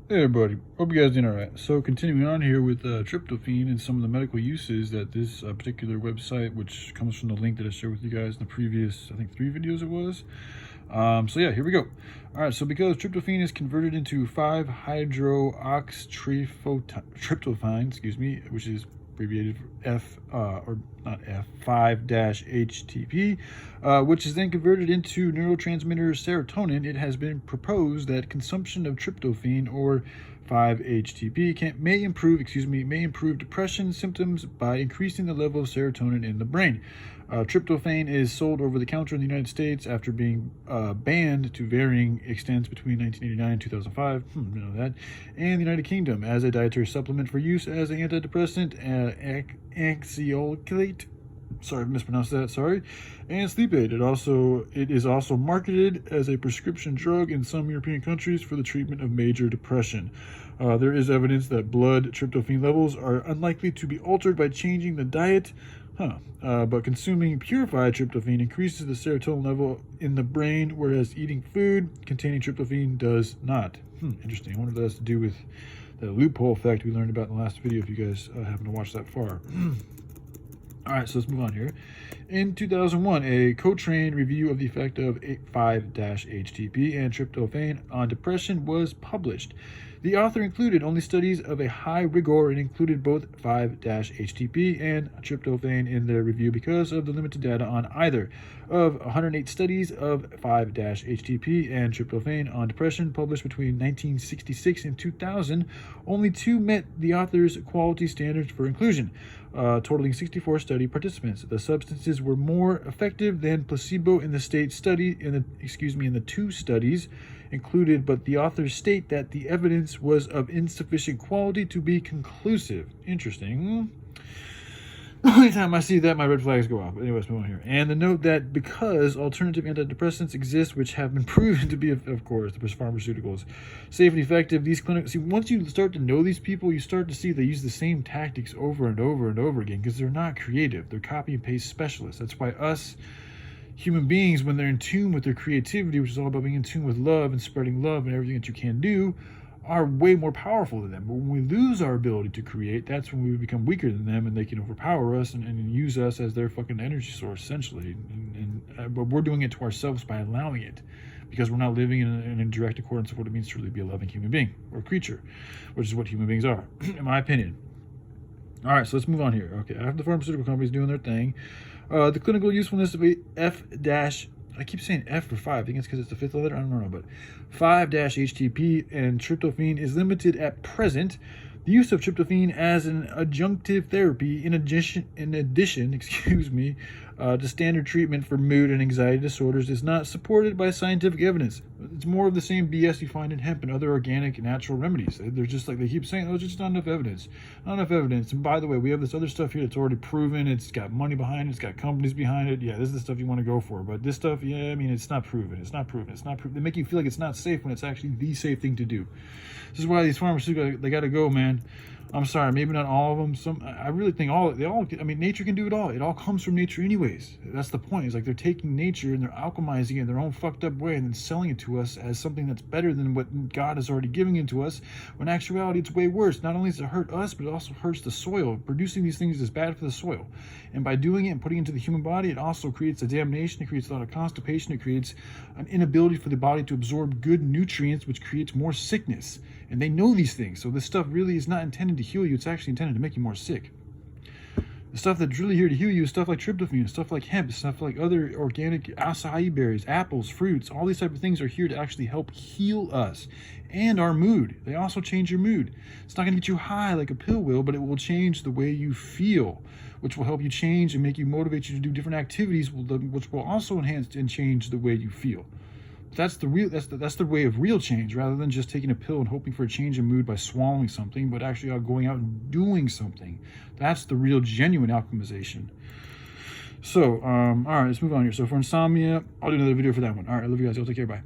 Hey everybody, hope you guys doing alright. So continuing on here with tryptophan and some of the medical uses that this particular website, which comes from the link that I shared with you guys in the previous, I think 3 videos it was. So yeah, here we go. Alright, so because tryptophan is converted into 5-hydroxytryptophan, excuse me, which is abbreviated F, or not F, 5-HTP, which is then converted into neurotransmitter serotonin. It has been proposed that consumption of tryptophan, or 5-HTP, may improve depression symptoms by increasing the level of serotonin in the brain. Tryptophan is sold over the counter in the United States after being banned to varying extents between 1989 and 2005, know that, and the United Kingdom as a dietary supplement for use as an antidepressant, anxiolytic, sorry, I mispronounced that, sorry, and sleep aid. It is also marketed as a prescription drug in some European countries for the treatment of major depression. There is evidence that blood tryptophan levels are unlikely to be altered by changing the diet, but consuming purified tryptophan increases the serotonin level in the brain, whereas eating food containing tryptophan does not. Interesting. I wonder if that has to do with the loophole effect we learned about in the last video, if you guys happen to watch that far. All right, so let's move on here. In 2001, a Cochrane review of the effect of 5-HTP and tryptophan on depression was published. The author included only studies of a high rigor and included both 5-HTP and tryptophan in their review because of the limited data on either. Of 108 studies of 5-HTP and tryptophan on depression published between 1966 and 2000, only 2 met the author's quality standards for inclusion, totaling 64 study participants. The substances were more effective than placebo in the the 2 studies included, but the authors state that the evidence was of insufficient quality to be conclusive. Interesting. Anytime I see that, my red flags go off. But anyways, move on here. And the note that because alternative antidepressants exist, which have been proven to be, of course, the pharmaceuticals, safe and effective, these clinics, see, once you start to know these people, you start to see they use the same tactics over and over and over again because they're not creative. They're copy and paste specialists. That's why us human beings, when they're in tune with their creativity, which is all about being in tune with love and spreading love and everything that you can do, are way more powerful than them. But when we lose our ability to create, that's when we become weaker than them and they can overpower us and use us as their fucking energy source, essentially. But we're doing it to ourselves by allowing it, because we're not living in direct accordance with what it means to really be a loving human being or creature, which is what human beings are, in my opinion. All right, so let's move on here. Okay, after the pharmaceutical companies doing their thing, the clinical usefulness of a I keep saying F for 5. I think it's because it's the 5th letter. I don't know, but 5-HTP and tryptophan is limited at present. The use of tryptophan as an adjunctive therapy, in addition, to standard treatment for mood and anxiety disorders, is not supported by scientific evidence. It's more of the same BS you find in hemp and other organic natural remedies. They're just like, they keep saying, there's just not enough evidence. Not enough evidence. And by the way, we have this other stuff here that's already proven. It's got money behind it. It's got companies behind it. Yeah, this is the stuff you want to go for. But this stuff, yeah, I mean, it's not proven. It's not proven. It's not proven. They make you feel like it's not safe when it's actually the safe thing to do. This is why these pharmaceuticals, they got to go, man. I'm sorry, maybe not all of them. I really think I mean, nature can do it all. It all comes from nature anyways. That's the point. It's like they're taking nature and they're alchemizing it in their own fucked up way and then selling it to us as something that's better than what God has already given it to us, when in actuality it's way worse. Not only does it hurt us, but it also hurts the soil. Producing these things is bad for the soil. And by doing it and putting it into the human body, it also creates a damnation. It creates a lot of constipation. It creates an inability for the body to absorb good nutrients, which creates more sickness. And they know these things. So this stuff really is not intended to heal you. It's actually intended to make you more sick. The stuff that's really here to heal you is stuff like tryptophan, stuff like hemp, stuff like other organic acai berries, apples, fruits. All these type of things are here to actually help heal us and our mood. They also change your mood. It's not going to get you high like a pill will, but it will change the way you feel, which will help you change and make you motivate you to do different activities, which will also enhance and change the way you feel. That's the way of real change, rather than just taking a pill and hoping for a change in mood by swallowing something, but actually going out and doing something. That's the real genuine alchemization. So, all right, let's move on here. So for insomnia, I'll do another video for that one. All right, I love you guys. I'll take care. Bye.